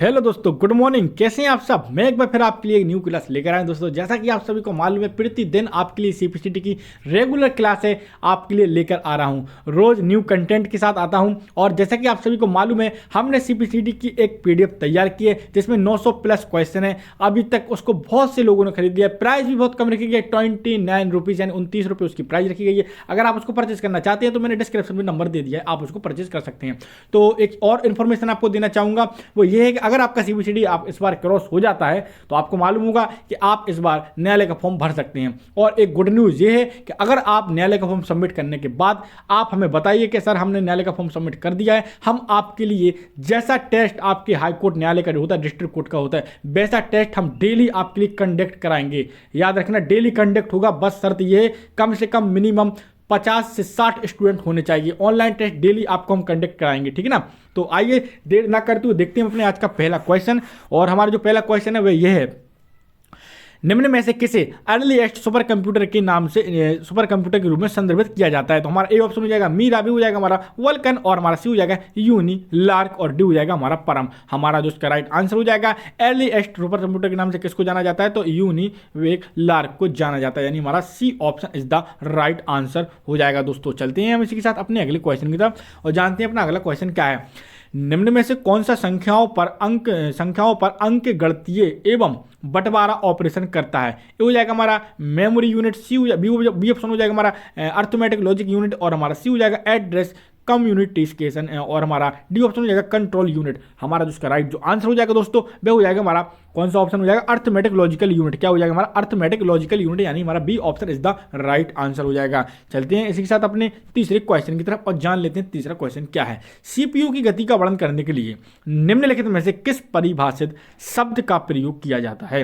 Hello दोस्तों, good morning. कैसे हैं आप सब। मैं एक बार फिर आपके लिए एक न्यू क्लास लेकर आया दोस्तों। जैसा कि आप सभी को मालूम है, प्रतिदिन आपके लिए सीपीसीटी की रेगुलर क्लास है आपके लिए लेकर आ रहा हूं। रोज न्यू कंटेंट के साथ आता हूं। और जैसा कि आप सभी को मालूम है, हमने सीपीसीटी की एक पीडीएफ तैयार की है जिसमें 900 प्लस क्वेश्चन है। अभी तक उसको बहुत से लोगों ने खरीद लिया। प्राइस भी बहुत कम रखी गई है, 29 रुपीज़ यानी 29 रुपये उसकी प्राइस रखी गई है। अगर आप उसको परचेज करना चाहते हैं तो मैंने डिस्क्रिप्शन में नंबर दे दिया है, आप उसको परचेज कर सकते हैं। तो एक और इन्फॉर्मेशन आपको देना चाहूंगा, वो ये है कि अगर आपका सीपीसीटी आप इस बार क्रॉस हो जाता है तो आपको मालूम होगा कि आप इस बार न्यायालय का फॉर्म भर सकते हैं। और एक गुड न्यूज ये है कि अगर आप न्यायालय का फॉर्म सबमिट करने के बाद आप हमें बताइए कि सर हमने न्यायालय का फॉर्म सबमिट कर दिया है, हम आपके लिए जैसा टेस्ट आपके हाई कोर्ट न्यायालय का जो होता है, डिस्ट्रिक्ट कोर्ट का होता है, वैसा टेस्ट हम डेली आपके लिए कंडक्ट कराएंगे। याद रखना, डेली कंडक्ट होगा। बस शर्त यह है कम से कम मिनिमम 50 से 60 स्टूडेंट होने चाहिए। ऑनलाइन टेस्ट डेली आपको हम कंडक्ट कराएंगे, ठीक है ना। तो आइए देर ना करते हुए देखते हैं अपने आज का पहला क्वेश्चन। और हमारा जो पहला क्वेश्चन है वह यह है, निम्न में से किसे अर्लीएस्ट सुपर कंप्यूटर के नाम से सुपर कंप्यूटर के रूप में संदर्भित किया जाता है। तो हमारा ए ऑप्शन हो जाएगा मीरा, बी हो जाएगा हमारा वल्कन, और हमारा सी हो जाएगा यूनी, लार्क, और डी हो जाएगा हमारा परम। हमारा जो इसका राइट आंसर हो जाएगा, अर्लीएस्ट सुपर कंप्यूटर के नाम से किसको जाना जाता है, तो यूनी वेक लार्क को जाना जाता है। यानी हमारा C option is the right answer हो जाएगा। दोस्तों चलते हैं हम इसी के साथ अपने अगले क्वेश्चन की तरफ और जानते हैं अपना अगला क्वेश्चन क्या है। निम्न में से कौन सा संख्याओं पर अंक गणितीय एवं बंटवारा ऑपरेशन करता है। ये हो जाएगा हमारा मेमोरी यूनिट, सी हो जाएगा, बी ऑप्शन हो जाएगा हमारा अर्थमेटिक लॉजिक यूनिट, और हमारा सी हो जाएगा एड्रेस कम्युनिकेशन, और हमारा डी ऑप्शन हो जाएगा कंट्रोल यूनिट। हमारा जिसका राइट जो आंसर हो जाएगा दोस्तों वह हो जाएगा हमारा कौन सा ऑप्शन हो जाएगा, अर्थमेटिक लॉजिकल यूनिट। क्या हो जाएगा हमारा अर्थमेटिक लॉजिकल यूनिट, यानी हमारा B option is the right answer हो जाएगा। चलते हैं इसी के साथ अपने तीसरे क्वेश्चन की तरफ और जान लेते हैं तीसरा क्वेश्चन क्या है। सीपीयू की गति का वर्णन करने के लिए निम्नलिखित में से किस परिभाषित शब्द का प्रयोग किया जाता है।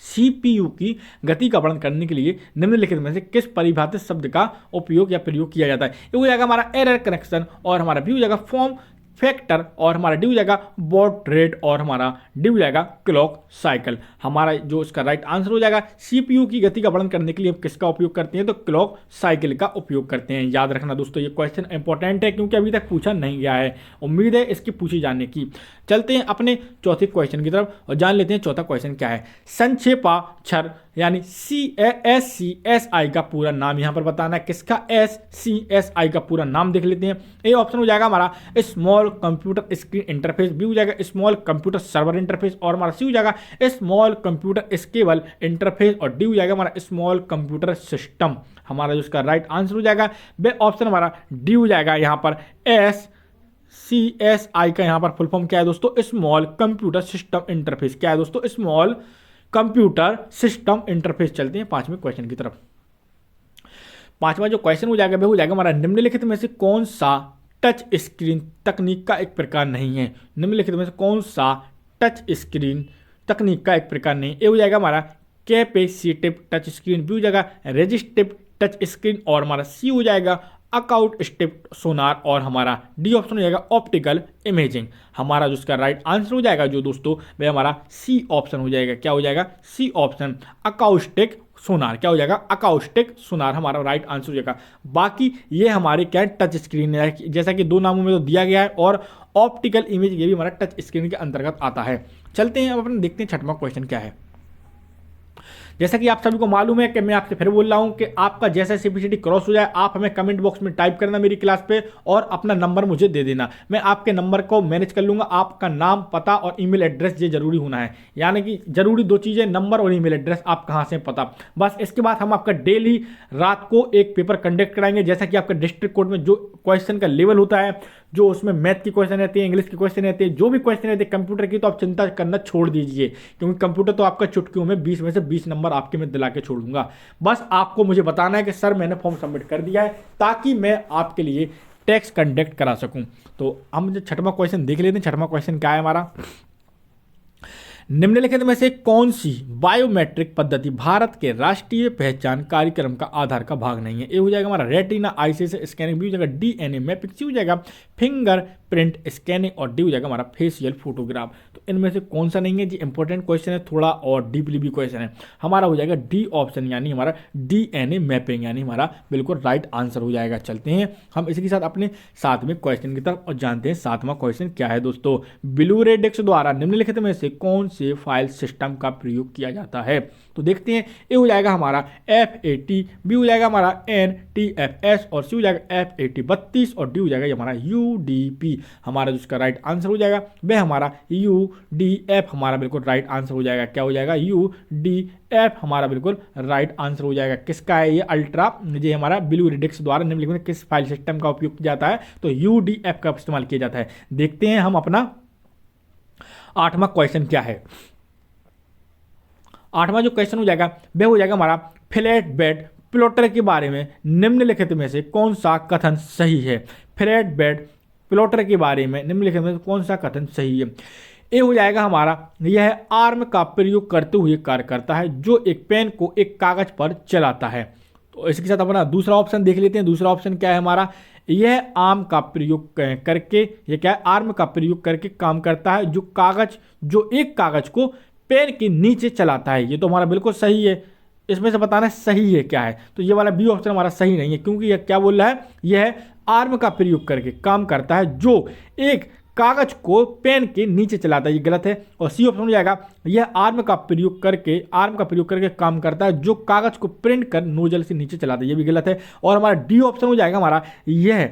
सीपीयू की गति का वर्णन करने के लिए निम्नलिखित में से किस परिभाषित शब्द का उपयोग या प्रयोग किया जाता है। ये हो जाएगा हमारा एरर कनेक्शन, और हमारा बी हो जाएगा फॉर्म फैक्टर, और हमारा डी हो जाएगा बॉड रेट, और हमारा डी हो जाएगा क्लॉक साइकिल। हमारा जो इसका राइट आंसर हो जाएगा, सीपीयू की गति का वर्णन करने के लिए हम किसका उपयोग करते हैं, तो क्लॉक साइकिल का उपयोग करते हैं। याद रखना दोस्तों, ये क्वेश्चन इंपॉर्टेंट है क्योंकि अभी तक पूछा नहीं गया है। उम्मीद है इसकी पूछी जाने की। चलते हैं अपने चौथे क्वेश्चन की तरफ और जान लेते हैं चौथा क्वेश्चन क्या है। संक्षेपाक्षर यानी SCSI का पूरा नाम यहां पर बताना है। किसका SCSI का पूरा नाम देख लेते हैं। ए ऑप्शन हो जाएगा हमारा small computer screen interface, B हो जाएगा स्मॉल कंप्यूटर सर्वर इंटरफेस, और हमारा सी हो जाएगा स्मॉल कंप्यूटर स्केबल इंटरफेस, और डी हो जाएगा हमारा स्मॉल कंप्यूटर सिस्टम। हमारा जो इसका राइट आंसर हो जाएगा वह ऑप्शन हमारा डी हो जाएगा। यहाँ पर SCSI का यहाँ पर फुल फॉर्म क्या है दोस्तों, स्मॉल कंप्यूटर सिस्टम इंटरफेस। क्या है दोस्तों, स्मॉल कंप्यूटर सिस्टम इंटरफेस। चलते हैं पांचवें क्वेश्चन की तरफ। पांचवा जो क्वेश्चन हो जाएगा वह हो जाएगा हमारा निम्नलिखित में से कौन सा टच स्क्रीन तकनीक का एक प्रकार नहीं है। निम्नलिखित में से कौन सा टच स्क्रीन तकनीक का एक प्रकार नहीं। ये हो जाएगा हमारा कैपेसिटिव टच स्क्रीन, बी हो जाएगा रेजिस्टिव टच स्क्रीन, और हमारा सी हो जाएगा अकाउस्टिक सोनार, और हमारा डी ऑप्शन हो जाएगा ऑप्टिकल इमेजिंग। हमारा जो इसका राइट आंसर हो जाएगा जो दोस्तों वह हमारा सी ऑप्शन हो जाएगा। क्या हो जाएगा, सी ऑप्शन अकाउस्टिक सोनार। क्या हो जाएगा, अकाउस्टिक सोनार हमारा राइट आंसर हो जाएगा। बाकी ये हमारे क्या टच स्क्रीन है, जैसा कि दो नामों में तो दिया गया है, और ऑप्टिकल इमेज ये भी हमारा टच स्क्रीन के अंतर्गत आता है। चलते हैं अब अपने देखते हैं छठवां क्वेश्चन क्या है। जैसा कि आप सभी को मालूम है कि मैं आपसे फिर बोल रहा हूं कि आपका जैसा सीपीसीटी क्रॉस हो जाए आप हमें कमेंट बॉक्स में टाइप करना मेरी क्लास पे, और अपना नंबर मुझे दे देना। मैं आपके नंबर को मैनेज कर लूंगा। आपका नाम, पता और ईमेल एड्रेस ये जरूरी होना है, यानी कि जरूरी दो चीजें, नंबर और ईमेल एड्रेस। आप कहां से पता, बस इसके बाद हम आपका डेली रात को एक पेपर कंडक्ट कराएंगे। जैसा कि आपका डिस्ट्रिक्ट कोर्ट में जो क्वेश्चन का लेवल होता है, जो उसमें मैथ की क्वेश्चन रहती है, इंग्लिश की क्वेश्चन रहती है, जो भी क्वेश्चन रहते हैं कंप्यूटर की, तो आप चिंता करना छोड़ दीजिए, क्योंकि कंप्यूटर तो आपका चुटकियों में 20 में से 20 नंबर आपके में दिला के छोड़ूंगा। बस आपको मुझे बताना है कि सर मैंने फॉर्म सबमिट कर दिया है, ताकि मैं आपके लिए टेस्ट कंडक्ट करा सकूं। तो हम जो छठवां क्वेश्चन देख लेते हैं। छठवां क्वेश्चन क्या है हमारा, निम्नलिखित में से कौन सी बायोमेट्रिक पद्धति भारत के राष्ट्रीय पहचान कार्यक्रम का आधार का भाग नहीं है। ए हो जाएगा हमारा रेटिना आईसिस स्कैनिंग, बी हो जाएगा डीएनए मैपिंग, सी हो जाएगा फिंगर प्रिंट स्कैनिंग और डी हो जाएगा हमारा फेशियल फोटोग्राफ। तो इनमें से कौन सा नहीं है जी? इंपॉर्टेंट क्वेश्चन है थोड़ा और डीपली भी क्वेश्चन है। हमारा हो जाएगा डी ऑप्शन, यानी हमारा डीएनए मैपिंग, यानी हमारा बिल्कुल राइट आंसर हो जाएगा। चलते हैं हम इसी के साथ अपने 7वें क्वेश्चन की तरफ और जानते हैं 7वां क्वेश्चन क्या है दोस्तों। ब्लू रे डिस्क द्वारा निम्नलिखित में से कौन से फाइल सिस्टम का प्रयोग किया जाता है? तो देखते हैं, ए हो जाएगा हमारा FAT, बी हो जाएगा हमारा NTFS और सी हो जाएगा FAT32 और डी हो जाएगा हमारा UDP। हमारा जो इसका राइट आंसर हो जाएगा वह हमारा UDF हमारा बिल्कुल राइट आंसर हो जाएगा। क्या हो जाएगा? UDF हमारा बिल्कुल राइट आंसर हो जाएगा। किसका है ये? अल्ट्रा, ये हमारा ब्लू रेडिक्स द्वारा निम्नलिखित में किस फाइल सिस्टम का उपयोग किया जाता है? तो UDF का इस्तेमाल किया जाता है। देखते हैं हम अपना 8वां क्वेश्चन क्या है। 8वां जो क्वेश्चन हो जाएगा वह हो जाएगा हमारा फ्लैट बेड प्लॉटर के बारे में निम्नलिखित में से कौन सा कथन सही है? फ्लैट बेड प्लॉटर के बारे में निम्नलिखित में से कौन सा कथन सही है? ए हो जाएगा हमारा, यह आर्म का प्रयोग करते हुए कार्य करता है जो एक पेन को एक कागज पर चलाता है। तो इसके साथ अपना दूसरा ऑप्शन देख लेते हैं। दूसरा ऑप्शन क्या है हमारा? यह आर्म का प्रयोग करके, ये क्या है? आर्म का प्रयोग करके काम करता है जो एक कागज को पेन के नीचे चलाता है। ये तो हमारा बिल्कुल सही है। इसमें से बताना सही है क्या है? तो ये वाला बी ऑप्शन हमारा सही नहीं है, क्योंकि यह क्या बोल रहा है? यह आर्म का प्रयोग करके काम करता है जो एक कागज को पेन के नीचे चलाता है। ये गलत है। और सी ऑप्शन हो जाएगा, यह आर्म का प्रयोग करके काम करता है जो कागज को प्रिंट कर नोजल से नीचे चलाता है। ये भी गलत है। और हमारा डी ऑप्शन हो जाएगा हमारा, यह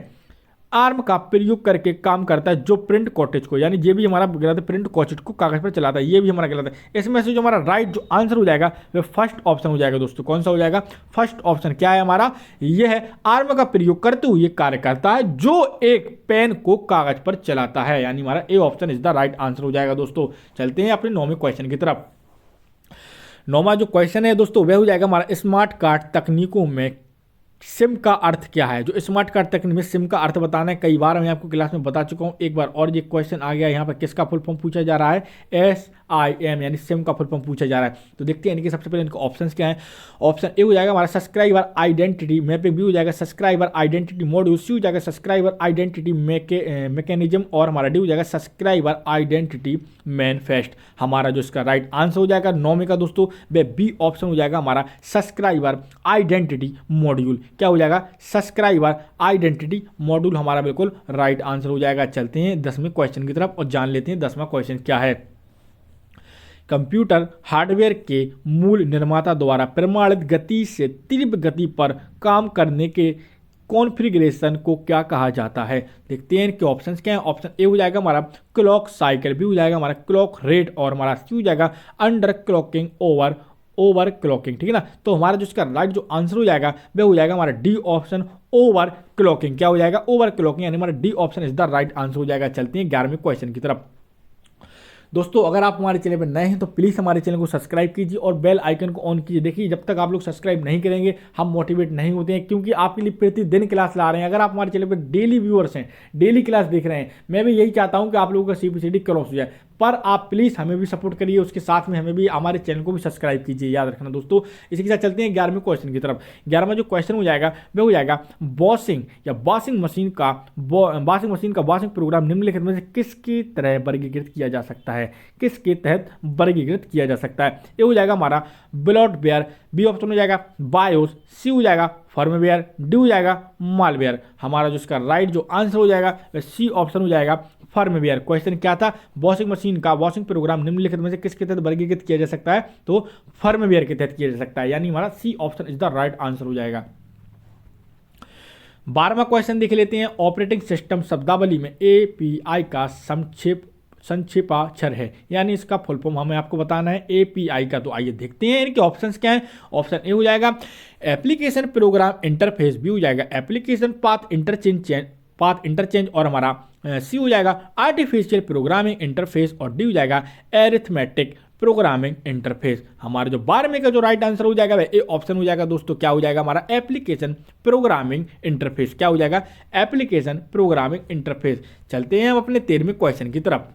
आर्म का प्रयोग करके काम करता है जो प्रिंट कॉटेज को, यानी ये भी हमारा गलत है, प्रिंट कॉटेज को कागज पर चलाता है। ये भी हमारा गलत है। इसमें से जो हमारा राइट जो आंसर हो जाएगा वह फर्स्ट ऑप्शन हो जाएगा दोस्तों। कौन सा हो जाएगा? First option. क्या है हमारा? यह आर्म का प्रयोग करते हुए कार्य करता है जो एक पेन को कागज पर चलाता है, यानी हमारा A option is the right answer हो जाएगा दोस्तों। चलते हैं अपने 9वें क्वेश्चन की तरफ। 9वां जो क्वेश्चन है दोस्तों वह हो जाएगा हमारा स्मार्ट कार्ड तकनीकों में सिम का अर्थ क्या है? जो स्मार्ट कार्ड तकनीक में सिम का अर्थ बताना है, कई बार मैं आपको क्लास में बता चुका हूं। एक बार और ये क्वेश्चन आ गया। यहाँ पर किसका फुल फॉर्म पूछा जा रहा है? SIM, यानी सिम का फुल फॉर्म पूछा जा रहा है। तो देखते हैं इनके सबसे पहले इनके ऑप्शंस क्या हैं। ऑप्शन ए हो जाएगा हमारा सब्सक्राइबर आइडेंटिटी मैपिंग, बी हो जाएगा सब्सक्राइबर आइडेंटिटी मॉड्यूल, सी हो जाएगा सब्सक्राइबर आइडेंटिटी मैकेनिज्म और हमारा डी हो जाएगा सब्सक्राइबर आइडेंटिटी मैनिफेस्ट। हमारा जो इसका राइट आंसर हो जाएगा 9वें का दोस्तों वह बी ऑप्शन हो जाएगा हमारा सब्सक्राइबर आइडेंटिटी मॉड्यूल। क्या हो जाएगा? सब्सक्राइबर आइडेंटिटी मॉड्यूल हमारा बिल्कुल राइट आंसर हो जाएगा। चलते हैं 10वें क्वेश्चन की तरफ और जान लेते हैं 10वां क्वेश्चन क्या है। कंप्यूटर हार्डवेयर के मूल निर्माता द्वारा प्रमाणित गति से तीव्र गति पर काम करने के कॉन्फ़िगरेशन को क्या कहा जाता है? देखते हैं इनके ऑप्शंस क्या हैं। ऑप्शन ए हो जाएगा हमारा क्लॉक साइकिल, बी हो जाएगा हमारा क्लॉक रेट और हमारा सी हो जाएगा अंडर क्लॉकिंग ओवर क्लॉकिंग। ठीक है ना? तो हमारा जो इसका राइट जो आंसर हो जाएगा वह हो जाएगा हमारा डी ऑप्शन ओवर क्लॉकिंग। क्या हो जाएगा? ओवर क्लॉकिंग, यानी हमारा D option is the right answer हो जाएगा। चलते हैं 11वें क्वेश्चन की तरफ। दोस्तों अगर आप हमारे चैनल पर नए हैं तो प्लीज़ हमारे चैनल को सब्सक्राइब कीजिए और बेल आइकन को ऑन कीजिए। देखिए जब तक आप लोग सब्सक्राइब नहीं करेंगे हम मोटिवेट नहीं होते हैं, क्योंकि आपके लिए प्रतिदिन क्लास ला रहे हैं। अगर आप हमारे चैनल पर डेली व्यूअर्स हैं, डेली क्लास देख रहे हैं, मैं भी यही चाहता हूं कि आप लोगों का CPCD क्रॉस हो जाए, पर आप प्लीज़ हमें भी सपोर्ट करिए, उसके साथ में हमें भी हमारे चैनल को भी सब्सक्राइब कीजिए, याद रखना दोस्तों। इसी के साथ चलते हैं 11वें क्वेश्चन की तरफ। 11वां जो क्वेश्चन हो जाएगा वह हो जाएगा वॉशिंग मशीन का वॉशिंग प्रोग्राम निम्नलिखित में से किसकी तरह वर्गीकृत किया जा सकता है? किसके तहत वर्गीकृत किया जा सकता है? ये हो जाएगा हमारा ब्लॉटवेयर, बी ऑप्शन हो जाएगा बायोस, सी हो जाएगा फर्मवेयर, डी हो जाएगा मालवेयर। हमारा जो इसका राइट जो आंसर हो जाएगा वह सी ऑप्शन हो जाएगा फर्मवेयर। क्वेश्चन क्या था? वॉशिंग मशीन का वॉशिंग प्रोग्राम निम्नलिखित में से किसके तहत वर्गीकृत किया जा सकता है? तो फर्मवेयर के तहत किया जा सकता है, यानी हमारा C option is the right answer हो जाएगा। 12वां क्वेश्चन देख लेते हैं। ऑपरेटिंग सिस्टम शब्दावली में API का संक्षेपाक्षर है, यानी इसका फुल फॉर्म हमें आपको बताना है API का। तो आइए देखते हैं इनके ऑप्शंस क्या हैं। ऑप्शन ए हो जाएगा एप्लीकेशन प्रोग्राम इंटरफेस, बी हो जाएगा एप्लीकेशन पाथ इंटरचेंज और हमारा सी हो जाएगा आर्टिफिशियल प्रोग्रामिंग इंटरफेस और डी हो जाएगा एरिथमेटिक प्रोग्रामिंग इंटरफेस। हमारे जो 12वें का जो राइट आंसर हो जाएगा वह ए ऑप्शन हो जाएगा दोस्तों। क्या हो जाएगा हमारा? Application programming interface. क्या हो जाएगा? Application programming interface. चलते हैं हम अपने 13वें क्वेश्चन की तरफ।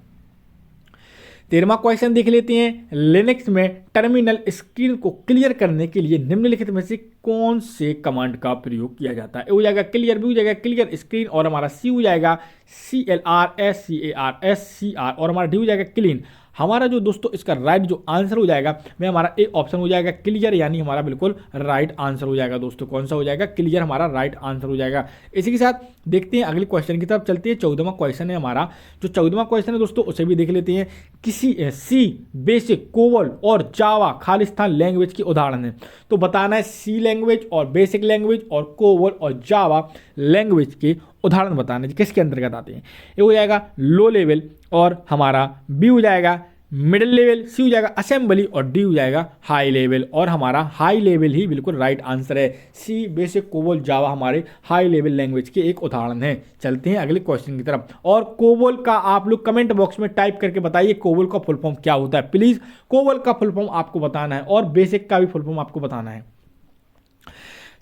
13वां क्वेश्चन देख लेते हैं। लिनक्स में टर्मिनल स्क्रीन को क्लियर करने के लिए निम्नलिखित में से कौन से कमांड का प्रयोग किया जाता है? ए हो जाएगा क्लियर, बी हो जाएगा क्लियर स्क्रीन और हमारा सी हो जाएगा CLRSCARSCR और हमारा डी हो जाएगा क्लीन। हमारा जो दोस्तों इसका राइट जो आंसर हो जाएगा वह हमारा ए ऑप्शन हो जाएगा क्लियर, यानी हमारा बिल्कुल राइट आंसर हो जाएगा दोस्तों। कौन सा हो जाएगा? क्लियर हमारा राइट आंसर हो जाएगा। इसी के साथ देखते हैं अगले क्वेश्चन की तरफ चलते हैं। 14वां क्वेश्चन है हमारा। जो 14वां क्वेश्चन है दोस्तों उसे भी देख लेते हैं। किसी सी बेसिक, कोवल और जावा खालिस्तान लैंग्वेज के उदाहरण है। तो बताना है सी लैंग्वेज और बेसिक लैंग्वेज और कोवल और जावा लैंग्वेज के उदाहरण बताना है किसके अंतर्गत आते हैं। ये हो जाएगा लो लेवल और हमारा बी हो जाएगा मिडिल लेवल, सी हो जाएगा असेंबली और डी हो जाएगा हाई लेवल। और हमारा हाई लेवल ही बिल्कुल राइट आंसर है। सी बेसिक, कोबोल, जावा हमारे हाई लेवल लैंग्वेज के एक उदाहरण है। चलते हैं अगले क्वेश्चन की तरफ। और कोबोल का आप लोग कमेंट बॉक्स में टाइप करके बताइए कोबोल का फुल फॉर्म क्या होता है। प्लीज कोबोल का फुल फॉर्म आपको बताना है और बेसिक का भी फुल फॉर्म आपको बताना है।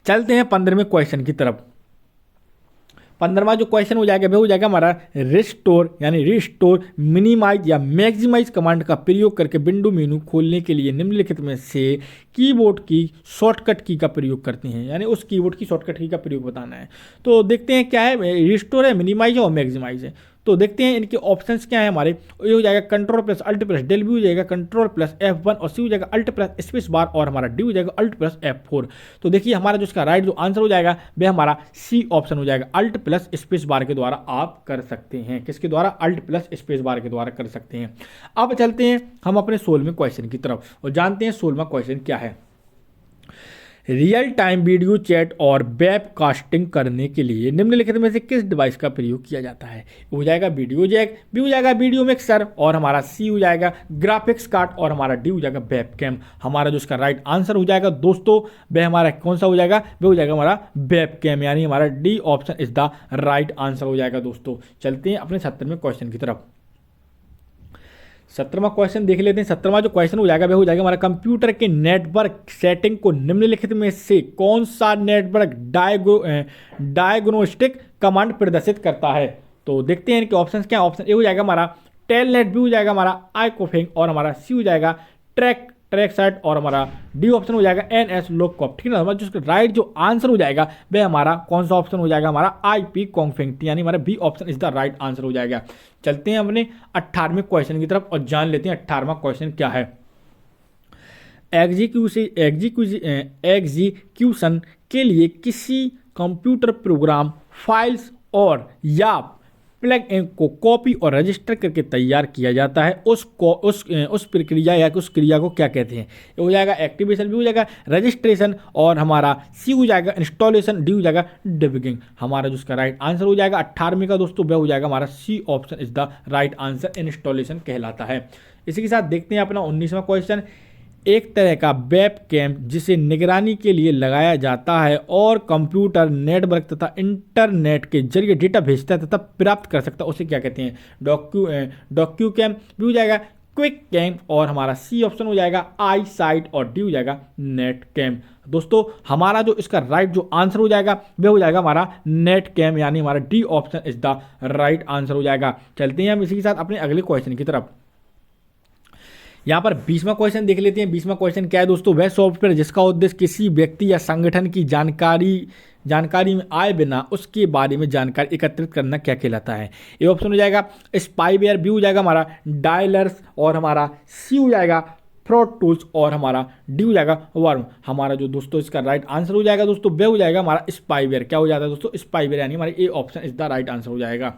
चलते हैं 15वें क्वेश्चन की तरफ। 15वां जो क्वेश्चन हो जाएगा वह हो जाएगा हमारा रिस्टोर यानी रिस्टोर, मिनिमाइज या मैक्सिमाइज कमांड का प्रयोग करके विंडो मेनू खोलने के लिए निम्नलिखित में से कीबोर्ड की शॉर्टकट की का प्रयोग करते हैं, यानी उस कीबोर्ड की शॉर्टकट की का प्रयोग बताना है। तो देखते हैं क्या है, रिस्टोर है, मिनिमाइज है और मैक्सिमाइज है। तो देखते हैं इनके ऑप्शंस क्या है हमारे। ये हो जाएगा control plus alt plus del, B हो जाएगा कंट्रोल प्लस F1 और सी हो जाएगा अल्ट प्लस स्पेस बार और हमारा डी हो जाएगा अल्ट प्लस F4। तो देखिए हमारा जो इसका राइट जो आंसर हो जाएगा वह हमारा सी ऑप्शन हो जाएगा। अल्ट प्लस स्पेस बार के द्वारा आप कर सकते हैं। किसके द्वारा? अल्ट प्लस स्पेस बार के द्वारा कर सकते हैं। अब चलते हैं हम अपने 16वें क्वेश्चन की तरफ और जानते हैं 16वां क्वेश्चन क्या है। रियल टाइम वीडियो चैट और वेब कास्टिंग करने के लिए निम्नलिखित में से किस डिवाइस का प्रयोग किया जाता है। हो जाएगा वीडियो जैक, बी हो जाएगा वीडियो मिक्सर और हमारा सी हो जाएगा ग्राफिक्स कार्ड और हमारा डी हो जाएगा वेब कैम। हमारा जो इसका राइट आंसर हो जाएगा दोस्तों वह हमारा कौन सा हो जाएगा? वह हो जाएगा हमारा वेब कैम, यानी हमारा D option is the right answer हो जाएगा दोस्तों। चलते हैं अपने 17वें क्वेश्चन की तरफ। 17वां क्वेश्चन देख लेते हैं। 17वां जो क्वेश्चन हो जाएगा वह हो जाएगा हमारा कंप्यूटर के नेटवर्क सेटिंग को निम्नलिखित में से कौन सा नेटवर्क डायग्नोस्टिक कमांड प्रदर्शित करता है। तो देखते हैं इनके ऑप्शंस क्या। ऑप्शन ए हो जाएगा हमारा टेलनेट, बी हो जाएगा हमारा आईकोफिंग और हमारा सी हो जाएगा ट्रैक साइट और हमारा डी ऑप्शन हो जाएगा NS लोककॉप। ठीक है ना। हमारा जो राइट जो आंसर हो जाएगा वह हमारा कौन सा ऑप्शन हो जाएगा? हमारा IP कॉन्फिग, यानी हमारा B option is the right answer हो जाएगा। चलते हैं अपने 18वें क्वेश्चन की तरफ और जान लेते हैं 18वां क्वेश्चन क्या है। एग्जीक्यूशन के लिए किसी कंप्यूटर प्रोग्राम, फाइल्स और या प्लग इन को कॉपी और रजिस्टर करके तैयार किया जाता है। उस प्रक्रिया या उस क्रिया को क्या कहते हैं? ये हो जाएगा एक्टिवेशन, भी हो जाएगा रजिस्ट्रेशन और हमारा सी हो जाएगा इंस्टॉलेशन, डी हो जाएगा डिबगिंग। हमारा जो इसका राइट आंसर हो जाएगा 18वें का दोस्तों वह हो जाएगा हमारा C option is the right answer, installation कहलाता है। इसी के साथ देखते हैं अपना 19वां क्वेश्चन। एक तरह का वेब कैम जिसे निगरानी के लिए लगाया जाता है और कंप्यूटर नेटवर्क तथा इंटरनेट के जरिए डेटा भेजता है तथा प्राप्त कर सकता है, उसे क्या कहते हैं? डॉक्यू कैम, भी हो जाएगा क्विक कैम और हमारा सी ऑप्शन हो जाएगा आई साइट और डी हो जाएगा नेट कैम। दोस्तों हमारा जो इसका राइट जो आंसर हो जाएगा वह हो जाएगा हमारा नेट कैम, यानी हमारा D option is the right answer हो जाएगा। चलते हैं हम इसी के साथ अपने अगले क्वेश्चन की तरफ। यहाँ पर 20वां क्वेश्चन देख लेते हैं। 20वां क्वेश्चन क्या है दोस्तों? वह सॉफ्टवेयर जिसका उद्देश्य किसी व्यक्ति या संगठन की जानकारी में आए बिना उसके बारे में जानकारी एकत्रित करना क्या कहलाता है। ये ऑप्शन हो जाएगा स्पाईवेयर, बी हो जाएगा हमारा डायलर्स और हमारा सी हो जाएगा फ्रॉड टूल्स और हमारा डी हो जाएगा वर्म। हमारा जो दोस्तों इसका राइट आंसर हो जाएगा दोस्तों वह हो जाएगा हमारा स्पाईवेयर। क्या हो जाता है दोस्तों? स्पाईवेयर, यानी हमारा A option is the right answer हो जाएगा।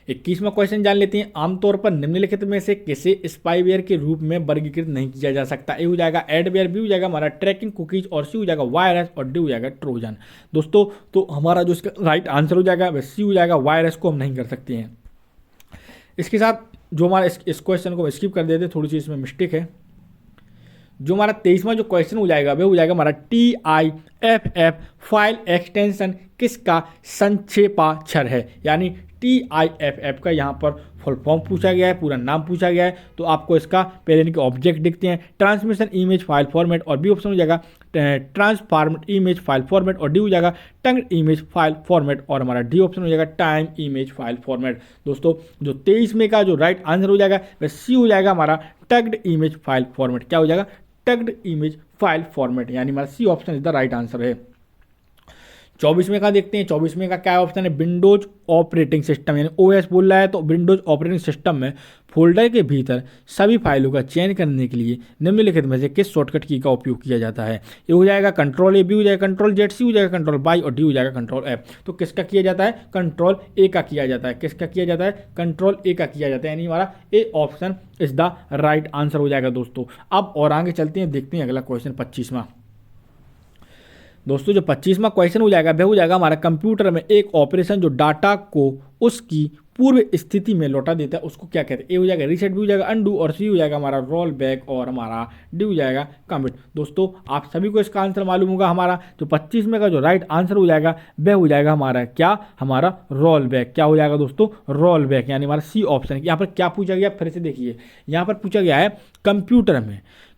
21वां क्वेश्चन जान लेते हैं। आमतौर पर निम्नलिखित में से किसे स्पाईवेयर के रूप में वर्गीकृत नहीं किया जा सकता। ए हो जाएगा एडवेयर, बी हो जाएगा हमारा ट्रैकिंग कुकीज और सी हो जाएगा वायरस और डी हो जाएगा ट्रोजन। दोस्तों तो हमारा जो इसका राइट आंसर हो जाएगा वह सी हो जाएगा, वायरस को हम नहीं कर सकते हैं। इसके साथ जो हमारा इस क्वेश्चन को स्किप कर देते हैं, थोड़ी सी इसमें मिस्टेक है। जो हमारा 23वां जो क्वेश्चन हो जाएगा वह हो जाएगा हमारा TIFF फाइल एक्सटेंशन किसका संक्षेपाक्षर है, यानी TIFF का यहाँ पर फुल फॉर्म पूछा गया है, पूरा नाम पूछा गया है। तो आपको इसका पहले इनके ऑब्जेक्ट दिखते हैं, ट्रांसमिशन इमेज फाइल फॉर्मेट और बी ऑप्शन हो जाएगा ट्रांसफॉर्म्ड इमेज फाइल फॉर्मेट और डी हो जाएगा टंग्ड इमेज फाइल फॉर्मेट और हमारा डी ऑप्शन हो जाएगा टाइम इमेज फाइल फॉर्मेट। दोस्तों जो 23 में का जो राइट आंसर हो जाएगा वह सी हो जाएगा हमारा टग्ड इमेज फाइल फॉर्मेट। क्या हो जाएगा? टग्ड इमेज फाइल फॉर्मेट, यानी हमारा C option is the right answer है। 24वें का देखते हैं। 24वें का क्या ऑप्शन है, विंडोज ऑपरेटिंग सिस्टम, यानी ओएस बोल रहा है तो विंडोज ऑपरेटिंग सिस्टम में फोल्डर के भीतर सभी फाइलों का चयन करने के लिए निम्नलिखित में से किस शॉर्टकट की का उपयोग किया जाता है। ये हो जाएगा कंट्रोल ए, बी हो जाएगा कंट्रोल जेड, सी हो जाएगा कंट्रोल बाई और डी हो जाएगा कंट्रोल एफ। तो किसका किया जाता है, कंट्रोल ए का किया जाता है। किसका किया जाता है, कंट्रोल ए का किया जाता है, यानी हमारा A option is the right answer हो जाएगा दोस्तों। अब और आगे चलते हैं, देखते हैं अगला क्वेश्चन 25वां। दोस्तों जो 25वां क्वेश्चन हो जाएगा वह हो जाएगा हमारा कंप्यूटर में एक ऑपरेशन जो डाटा को उसकी पूर्व स्थिति में लौटा देता है उसको क्या कहते हैं। ए हो जाएगा रीसेट, बी हो जाएगा अनडू और सी हो जाएगा हमारा रोल बैक और हमारा डी हो जाएगा कमिट। दोस्तों आप सभी को इसका आंसर मालूम होगा। हमारा जो 25वें का जो राइट आंसर हो जाएगा वह हो जाएगा हमारा क्या, हमारा रोल बैक। क्या हो जाएगा दोस्तों, रोल बैक, यानी हमारा सी ऑप्शन। यहाँ पर क्या पूछा गया, फिर से देखिए, यहाँ पर पूछा गया है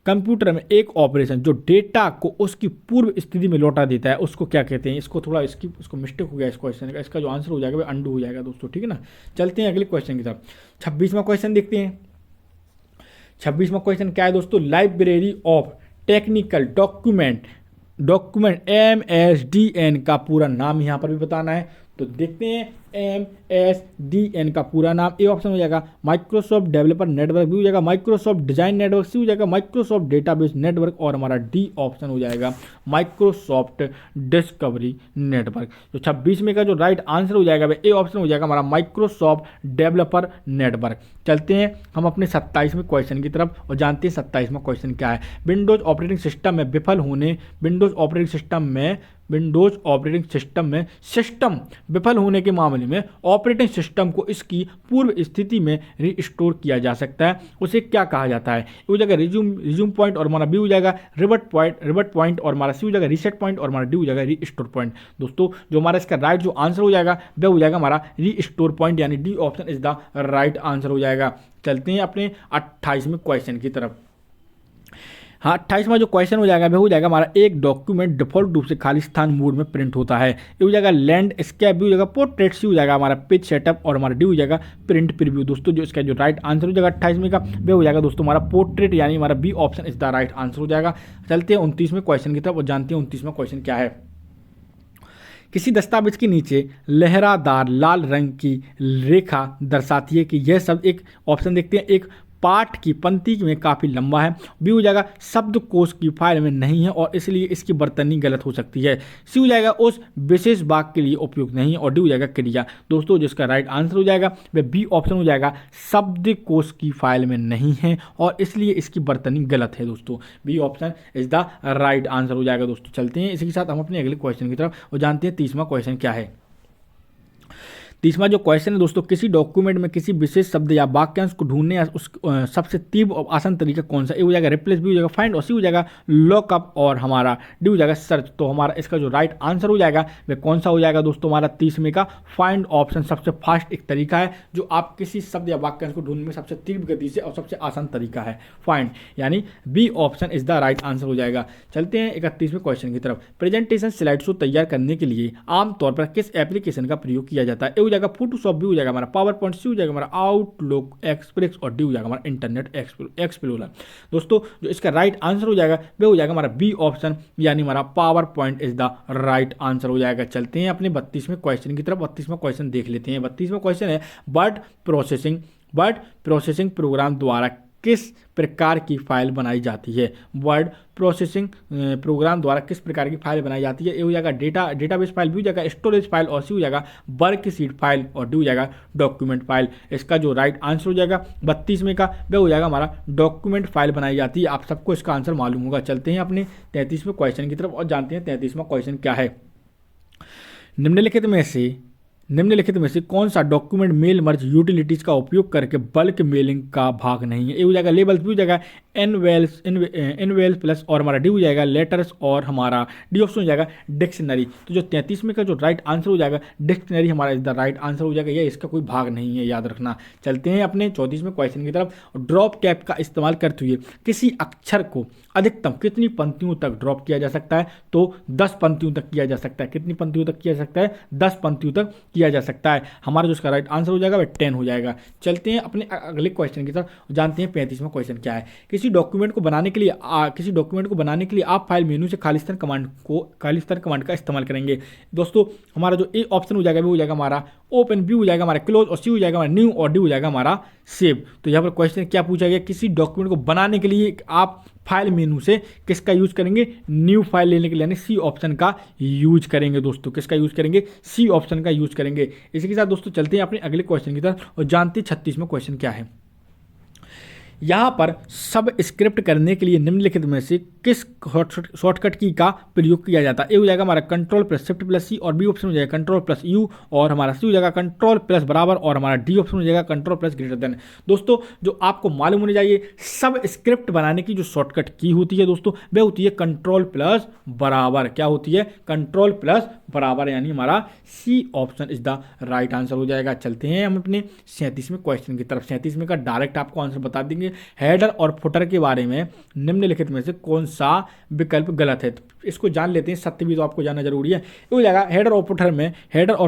कंप्यूटर में एक ऑपरेशन जो डेटा को उसकी पूर्व स्थिति में लौटा देता है उसको क्या कहते हैं। इसको थोड़ा इसको मिस्टेक हो गया इस क्वेश्चन का, इसका जो आंसर हो जाएगा वो अंडू हो जाएगा दोस्तों, ठीक है ना। चलते हैं अगले क्वेश्चन की तरफ। 26वां क्वेश्चन देखते हैं। 26वां क्वेश्चन क्या है दोस्तों, library of technical document MSDN का पूरा नाम यहाँ पर भी बताना है। तो देखते हैं MSDN का पूरा नाम। ए ऑप्शन हो जाएगा माइक्रोसॉफ्ट डेवलपर नेटवर्क, बी हो जाएगा माइक्रोसॉफ्ट डिजाइन नेटवर्क, सी हो जाएगा माइक्रोसॉफ्ट डेटाबेस नेटवर्क और हमारा डी ऑप्शन हो जाएगा माइक्रोसॉफ्ट डिस्कवरी नेटवर्क। तो 26 का जो राइट आंसर हो जाएगा वह ए ऑप्शन हो जाएगा हमारा माइक्रोसॉफ्ट डेवलपर नेटवर्क। चलते हैं हम अपने 27वें क्वेश्चन की तरफ और जानते हैं 27वां क्वेश्चन क्या है। विंडोज ऑपरेटिंग सिस्टम में सिस्टम विफल होने के मामले में ऑपरेटिंग सिस्टम को इसकी पूर्व स्थिति में रिस्टोर किया जा सकता है, उसे क्या कहा जाता है। ये हो जाएगा रिज्यूम पॉइंट और हमारा बी हो जाएगा रिवर्ट पॉइंट और हमारा सी हो जाएगा रीसेट पॉइंट और हमारा डी हो जाएगा रीस्टोर पॉइंट। दोस्तों जो हमारा इसका राइट जो आंसर हो जाएगा वह हो जाएगा हमारा रीस्टोर पॉइंट, यानी D option is the right answer हो जाएगा। चलते हैं अपने 28वें क्वेश्चन की तरफ। हाँ 28वां जो क्वेश्चन हो जाएगा वह हो जाएगा हमारा एक डॉक्यूमेंट डिफॉल्ट रूप से खाली स्थान मोड में प्रिंट होता है। ये हो जाएगा लैंडस्केप, भी हो जाएगा पोर्ट्रेट, सी हो जाएगा हमारा पेज सेटअप और हमारा डी हो जाएगा प्रिंट प्रीव्यू। दोस्तों जो इसका जो राइट आंसर हो जाएगा 28वें का वह हो जाएगा दोस्तों हमारा पोर्ट्रेट, यानी हमारा B option is the right answer हो जाएगा। चलते हैं 29वें क्वेश्चन की तरफ और जानते हैं 29वां क्वेश्चन क्या है। किसी दस्तावेज के नीचे लहरादार लाल रंग की रेखा दर्शाती है कि यह शब्द, एक ऑप्शन देखते हैं, एक पाठ की पंक्ति में काफ़ी लंबा है, बी हो जाएगा शब्दकोश की फाइल में नहीं है और इसलिए इसकी बर्तनी गलत हो सकती है, सी हो जाएगा उस विशेष वाक्य के लिए उपयुक्त नहीं है और डी हो जाएगा क्रिया। दोस्तों जिसका राइट आंसर हो जाएगा वह बी ऑप्शन हो जाएगा शब्दकोश की फाइल में नहीं है और इसलिए इसकी बर्तनी गलत है। दोस्तों B option is the right answer हो जाएगा। दोस्तों चलते हैं इसी के साथ हम अपने अगले क्वेश्चन की तरफ और जानते हैं 30वां क्वेश्चन क्या है। 30वां जो क्वेश्चन है दोस्तों, किसी डॉक्यूमेंट में किसी विशेष शब्द या वाक्यांश को ढूंढने या उस सबसे तीव्र और आसान तरीका कौन सा। ए हो जाएगा रिप्लेस, बी हो जाएगा फाइंड और सी हो जाएगा लॉकअप और हमारा डी हो जाएगा सर्च। तो हमारा इसका जो राइट आंसर हो जाएगा वह कौन सा हो जाएगा दोस्तों, हमारा 30वें का फाइंड ऑप्शन सबसे फास्ट एक तरीका है जो आप किसी शब्द या वाक्यांश को ढूंढने में सबसे तीव्र गति से और सबसे आसान तरीका है फाइंड, यानी B option is the right answer हो जाएगा। चलते हैं 31वें क्वेश्चन की तरफ। प्रेजेंटेशन स्लाइड शो तैयार करने के लिए आमतौर पर किस एप्लीकेशन का प्रयोग किया जाता है। ए हो जाएगा फोटोशॉप, हो जाएगा हमारा पावर पॉइंट, सी हो जाएगा हमारा आउटलुक एक्सप्रेस और डी हो जाएगा हमारा इंटरनेट एक्सप्लोरर। दोस्तों जो इसका राइट आंसर हो जाएगा वह हो जाएगा हमारा बी ऑप्शन, यानी हमारा power point is the right answer हो जाएगा। चलते हैं अपने 32वें क्वेश्चन की तरफ। 32वां क्वेश्चन देख लेते हैं। 32वां क्वेश्चन है वर्ड प्रोसेसिंग प्रोग्राम द्वारा किस प्रकार की फाइल बनाई जाती है। वर्ड प्रोसेसिंग प्रोग्राम द्वारा किस प्रकार की फाइल बनाई जाती है। ए हो जाएगा डेटाबेस फाइल, बी हो जाएगा स्टोरेज फाइल और सी हो जाएगा वर्कशीट फाइल और डी हो जाएगा डॉक्यूमेंट फाइल। इसका जो राइट आंसर हो जाएगा 32वें का वह हो जाएगा हमारा डॉक्यूमेंट फाइल बनाई जाती है। आप सबको इसका आंसर मालूम होगा। चलते हैं अपने 33वें क्वेश्चन की तरफ और जानते हैं 33वां क्वेश्चन क्या है। निम्नलिखित में से कौन सा डॉक्यूमेंट मेल मर्ज यूटिलिटीज का उपयोग करके बल्क मेलिंग का भाग नहीं है। ए हो जाएगा लेबल्स, बी हो जाएगा एनवेल्स प्लस और हमारा डी हो जाएगा लेटर्स और हमारा डी ऑप्शन हो जाएगा डिक्शनरी। तो जो 33वें का जो राइट आंसर हो जाएगा डिक्शनरी हमारा इज द राइट आंसर हो जाएगा, यह इसका कोई भाग नहीं है, याद रखना। चलते हैं अपने 34वें क्वेश्चन की तरफ। ड्रॉप कैप का इस्तेमाल करते हुए किसी अक्षर को अधिकतम कितनी पंक्तियों तक ड्रॉप किया जा सकता है। तो 10 पंक्तियों तक किया जा सकता है। कितनी पंक्तियों तक किया जा सकता है, 10 पंक्तियों तक किया जा सकता है। हमारा जो इसका राइट आंसर हो जाएगा वह 10 हो जाएगा। चलते हैं अपने अगले क्वेश्चन की तरफ, जानते हैं 35वां क्वेश्चन क्या है। किसी किसी डॉक्यूमेंट को बनाने के लिए आप फाइल मेनू से खालिस्तान कमांड का इस्तेमाल करेंगे। दोस्तों हमारा जो ए ऑप्शन हो जाएगा वो हो जाएगा हमारा ओपन, बी हो जाएगा हमारा क्लोज, और सी हो जाएगा हमारा न्यू, और डी हो जाएगा हमारा सेव। तो यहाँ पर क्वेश्चन क्या पूछा गया, किसी डॉक्यूमेंट को बनाने के लिए आप फाइल मेनू से किसका यूज करेंगे, न्यू फाइल लेने के लिए, यानी सी ऑप्शन का यूज करेंगे। दोस्तों किसका यूज करेंगे, सी ऑप्शन का यूज करेंगे। इसी के साथ दोस्तों चलते हैं अपने अगले क्वेश्चन की तरफ और जानते हैं 36वां क्वेश्चन क्या है। यहाँ पर सब स्क्रिप्ट करने के लिए निम्नलिखित में से किस शॉर्टकट की का प्रयोग किया जाता है। ए हो जाएगा हमारा कंट्रोल प्लस शिफ्ट प्लस सी, और बी ऑप्शन हो जाएगा कंट्रोल प्लस यू, और हमारा सी हो जाएगा कंट्रोल प्लस बराबर, और हमारा डी ऑप्शन हो जाएगा कंट्रोल प्लस ग्रेटर देन। दोस्तों जो आपको मालूम होने चाहिए, सब स्क्रिप्ट बनाने की जो शॉर्टकट की होती है दोस्तों वह होती है कंट्रोल प्लस बराबर। क्या होती है, कंट्रोल प्लस बराबर, यानी हमारा C option is the right answer हो जाएगा। चलते हैं हम अपने 37वें क्वेश्चन की तरफ। 37वें का डायरेक्ट आपको आंसर बता देंगे। हेडर और फुटर के बारे में निम्नलिखित में से कौन सा विकल्प गलत है, तो इसको जान लेते हैं। सत्य भी तो आपको जानना जरूरी है। ये हो जाएगा हेडर और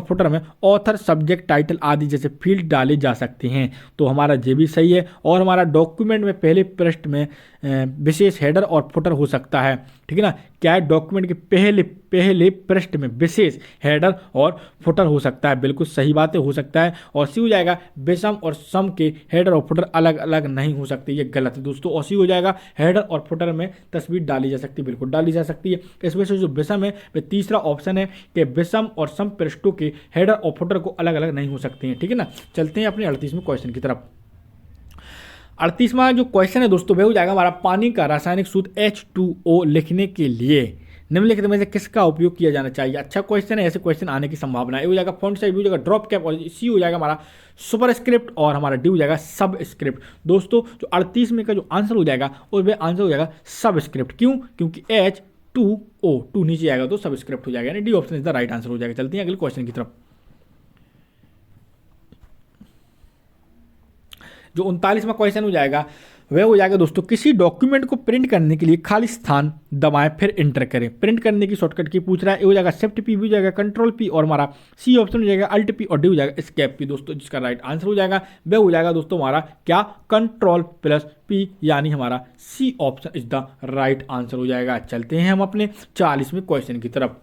फुटर में ऑथर, सब्जेक्ट, टाइटल आदि जैसे फील्ड डाले जा सकते हैं, तो हमारा जे भी सही है। और हमारा डॉक्यूमेंट में पहले पृष्ठ में विशेष हेडर और फुटर हो सकता है, ठीक है ना। क्या है, डॉक्यूमेंट के पहले पृष्ठ में विशेष हेडर और फुटर हो सकता है, बिल्कुल सही बात है, हो सकता है। और सी हो जाएगा विषम और सम के हेडर और फुटर अलग अलग नहीं हो सकते, ये गलत है दोस्तों। और सी हो जाएगा हेडर और फुटर में तस्वीर डाली जा सकती है, बिल्कुल डाली जा सकती है। इसमें से जो विषम है वह तीसरा ऑप्शन है कि विषम और सम पृष्ठों के हेडर और फुटर को अलग अलग नहीं हो सकते हैं, ठीक है ना। चलते हैं अपने 38वें क्वेश्चन की तरफ। 38वां जो क्वेश्चन है दोस्तों वह हो जाएगा हमारा पानी का रासायनिक सूत्र H2O लिखने के लिए निम्नलिखित में से किसका उपयोग किया जाना चाहिए। अच्छा क्वेश्चन है, ऐसे क्वेश्चन आने की संभावना है। ए हो जाएगा फॉन्ट साइज, बी हो जाएगा ड्रॉप कैप, और सी हो जाएगा हमारा सुपर स्क्रिप्ट, और हमारा डी हो जाएगा सब स्क्रिप्ट। दोस्तों जो 38 में का जो आंसर हो जाएगा और वह आंसर हो जाएगा सब स्क्रिप्ट। क्यों, क्योंकि H2O नीचे आएगा तो सब स्क्रिप्ट हो जाएगा, यानी D option is the right answer हो जाएगा। चलते हैं अगले क्वेश्चन की तरफ। जो 39वां क्वेश्चन हो जाएगा वह हो जाएगा दोस्तों, किसी डॉक्यूमेंट को प्रिंट करने के लिए खाली स्थान दबाएं फिर इंटर करें। प्रिंट करने की शॉर्टकट की पूछ रहा है। ए हो जाएगा शिफ्ट पी, बी हो जाएगा कंट्रोल पी, और हमारा सी ऑप्शन हो जाएगा अल्ट पी, और डी हो जाएगा एस्केप पी। दोस्तों जिसका राइट आंसर हो जाएगा वह हो जाएगा दोस्तों हमारा क्या, कंट्रोल प्लस पी, यानी हमारा C option is the right answer हो जाएगा। चलते हैं हम अपने 40वें क्वेश्चन की तरफ।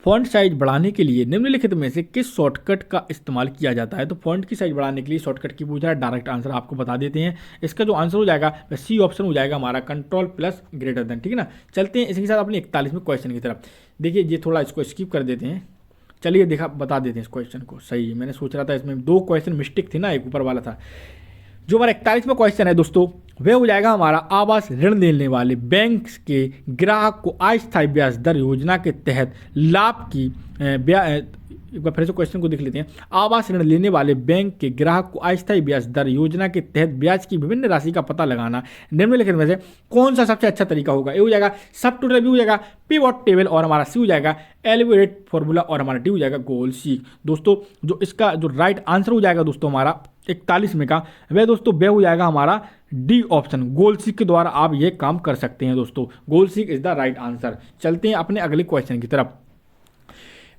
फॉन्ट साइज बढ़ाने के लिए निम्नलिखित में से किस शॉर्टकट का इस्तेमाल किया जाता है। तो फॉन्ट की साइज बढ़ाने के लिए शॉर्टकट की पूछा है, डायरेक्ट आंसर आपको बता देते हैं। इसका जो आंसर हो जाएगा वह सी ऑप्शन हो जाएगा हमारा कंट्रोल प्लस ग्रेटर देन, ठीक है ना। चलते हैं इसके साथ अपने 41वें क्वेश्चन की तरफ। देखिए ये थोड़ा इसको स्किप कर देते हैं, चलिए बता देते हैं इस क्वेश्चन को। सही है, मैंने सोच रहा था इसमें 2 क्वेश्चन मिस्टेक थी ना, एक ऊपर वाला था। जो हमारा 41वां क्वेश्चन है दोस्तों वह हो जाएगा हमारा आवास ऋण देने वाले बैंक के ग्राहक को अस्थायी ब्याज दर योजना के तहत लाभ की एक बार फिर से क्वेश्चन को देख लेते हैं। आवास ऋण लेने वाले बैंक के ग्राहक को अस्थायी ब्याज दर योजना के तहत ब्याज की विभिन्न राशि का पता लगाना निम्नलिखित में से कौन सा सबसे अच्छा तरीका होगा। ए हो जाएगा सब टोटल, बी हो जाएगा पिवट टेबल, और हमारा सी हो जाएगा एलिवेट फॉर्मूला, और हमारा डी हो जाएगा गोल सीक। दोस्तों जो इसका जो राइट आंसर हो जाएगा दोस्तों हमारा 41 में का वह दोस्तों वह हो जाएगा हमारा डी ऑप्शन, गोल सीक के द्वारा आप ये काम कर सकते हैं दोस्तों। Goal seek is the right answer. चलते हैं अपने अगले क्वेश्चन की तरफ।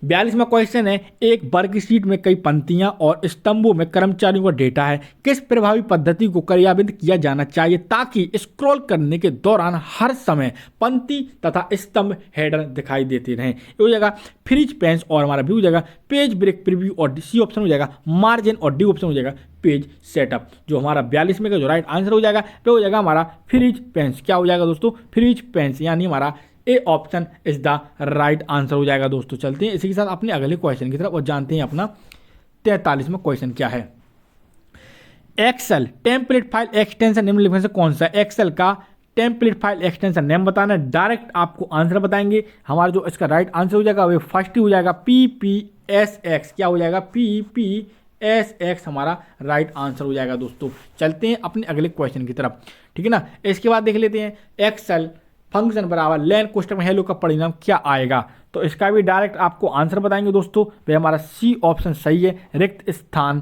42वां क्वेश्चन है, एक वर्कशीट में कई पंक्तियां और स्तंभों में कर्मचारियों का डेटा है। किस प्रभावी पद्धति को क्रियान्वित किया जाना चाहिए ताकि स्क्रॉल करने के दौरान हर समय पंक्ति तथा स्तंभ हेडर दिखाई देते रहें। ये हो जाएगा फ्रीज पेंस, और हमारा भी हो जाएगा पेज ब्रेक प्रीव्यू, और सी ऑप्शन हो जाएगा मार्जिन, और डी ऑप्शन हो जाएगा पेज सेटअप। जो हमारा 42 में का जो राइट आंसर हो जाएगा वो हो जाएगा हमारा फ्रीज पेंस। क्या हो जाएगा दोस्तों, फ्रीज पेंस, यानी हमारा A option is the right answer हो जाएगा दोस्तों। चलते हैं इसी के साथ अपने अगले क्वेश्चन की तरफ और जानते हैं अपना 43वां क्वेश्चन क्या है। एक्सेल टेम्पलेट फाइल एक्सटेंशन निम्नलिखित में से कौन सा। एक्सेल का टेम्पलेट फाइल एक्सटेंशन नेम बताना, डायरेक्ट आपको आंसर बताएंगे। हमारा जो इसका राइट आंसर हो जाएगा वो फर्स्ट ही हो जाएगा PPSX। क्या हो जाएगा, PPSX हमारा राइट आंसर हो जाएगा दोस्तों। चलते हैं अपने अगले क्वेश्चन की तरफ, ठीक है ना। इसके बाद देख लेते हैं एक्सेल फंक्शन बराबर लेन कोष्टक में हेलो का परिणाम क्या आएगा। तो इसका भी डायरेक्ट आपको आंसर बताएंगे दोस्तों। वह हमारा सी ऑप्शन सही है, रिक्त स्थान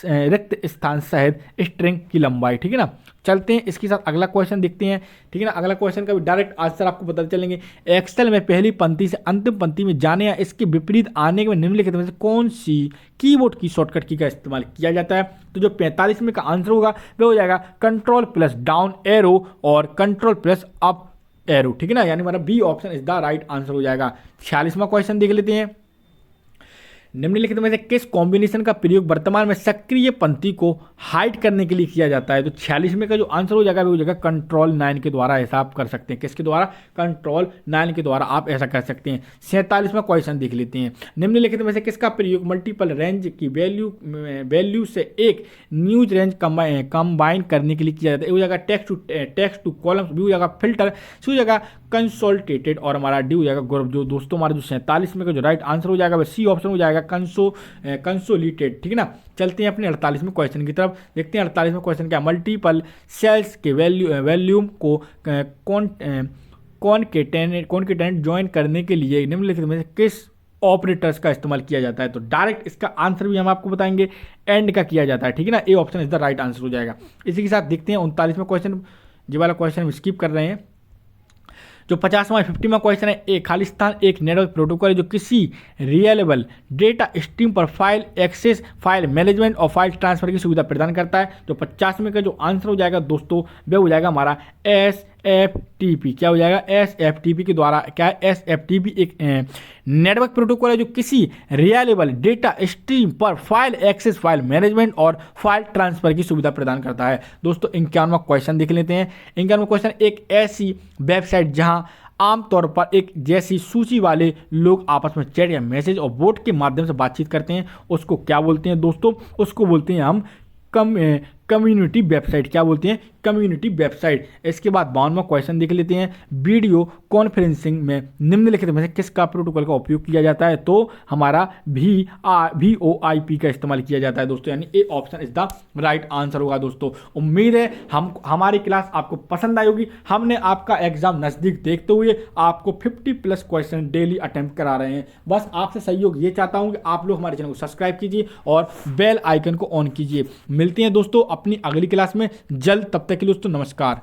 रिक्त स्थान सहित स्ट्रिंग की लंबाई। ठीक है ना, चलते हैं इसके साथ अगला क्वेश्चन देखते हैं। ठीक है ना, अगला क्वेश्चन का भी डायरेक्ट आंसर आपको पता चलेंगे। एक्सेल में पहली पंक्ति से अंतिम पंक्ति में जाने या इसके विपरीत आने के निम्नलिखित में से कौन सी कीबोर्ड की शॉर्टकट की का इस्तेमाल किया जाता है? तो जो 45 में का आंसर होगा वह हो जाएगा कंट्रोल प्लस डाउन एरो और कंट्रोल प्लस अप एरो। ठीक है ना, यानी हमारा B option is the right answer हो जाएगा। 46वां क्वेश्चन देख लेते हैं। निम्नलिखित में से किस कॉम्बिनेशन का प्रयोग वर्तमान में सक्रिय पंक्ति को हाइड करने के लिए किया जाता है? तो 46 में का जो आंसर हो जाएगा वो हो जाएगा कंट्रोल 9 के द्वारा ऐसा आप कर सकते हैं। किसके द्वारा? कंट्रोल 9 के द्वारा आप ऐसा कर सकते हैं। 47वां क्वेश्चन देख लेते हैं। निम्नलिखित में से किसका प्रयोग मल्टीपल रेंज की वैल्यू से एक न्यूज रेंज कंबाइन करने के लिए किया जाता है? हो जाएगा टेक्स्ट टू कॉलम्स, बी हो जाएगा फिल्टर, सी हो जाएगा कंसोल्टेटेड और हमारा डी हो जाएगा ग्रुप। जो दोस्तों हमारा जो 47 में का जो राइट आंसर हो जाएगा वह सी ऑप्शन हो जाएगा कंसोलिटेड। ठीक है ना, चलते हैं अपने 48वें क्वेश्चन की तरफ। देखते हैं 48वें क्वेश्चन क्या, मल्टीपल सेल्स के वॉल्यूम को कॉन्केटेनेट ज्वाइन करने के लिए निम्नलिखित में से किस ऑपरेटर्स का इस्तेमाल किया जाता है? तो डायरेक्ट इसका आंसर भी हम आपको बताएंगे, एंड का किया जाता है। ठीक है ना, A option is the right answer हो जाएगा। इसी के साथ देखते हैं 39वां क्वेश्चन, ये वाला क्वेश्चन हम स्किप कर रहे हैं। जो 50वां 50वां क्वेश्चन है, एक खालिस्तान एक नेटवर्क प्रोटोकॉल है जो किसी रिलायबल डेटा स्ट्रीम पर फाइल एक्सेस, फाइल मैनेजमेंट और फाइल ट्रांसफर की सुविधा प्रदान करता है। तो 50वें का जो आंसर हो जाएगा दोस्तों वह हो जाएगा हमारा SFTP। क्या हो जाएगा? SFTP के द्वारा। क्या है? SFTP एक नेटवर्क प्रोटोकॉल है जो किसी रिलायबल डेटा स्ट्रीम पर फाइल एक्सेस, फाइल मैनेजमेंट और फाइल ट्रांसफर की सुविधा प्रदान करता है। दोस्तों 51वां क्वेश्चन देख लेते हैं। 51वां क्वेश्चन, एक ऐसी वेबसाइट जहां आमतौर पर एक जैसी सूची वाले लोग आपस में चैट या मैसेज और वोट के माध्यम से बातचीत करते हैं, उसको क्या बोलते हैं दोस्तों? उसको बोलते हैं हम कम्युनिटी वेबसाइट। क्या बोलते हैं? Community website. इसके बाद 52वां क्वेश्चन देख लेते हैं। वीडियो कॉन्फ्रेंसिंग में निम्नलिखित में से किसका प्रोटोकॉल का उपयोग किया जाता है? तो हमारा VoIP का इस्तेमाल किया जाता है दोस्तों, यानी A option is the right answer होगा। दोस्तों उम्मीद है हमारी क्लास आपको पसंद आई होगी। हमने आपका एग्जाम नज़दीक देखते हुए आपको 50+ क्वेश्चन डेली अटेम्प्ट करा रहे हैं। बस आपसे सहयोग ये चाहता हूँ कि आप लोग हमारे चैनल को सब्सक्राइब कीजिए और बेल आइकन को ऑन कीजिए। मिलते हैं दोस्तों अपनी अगली क्लास में जल्द, तब तक के लिए दोस्तों नमस्कार।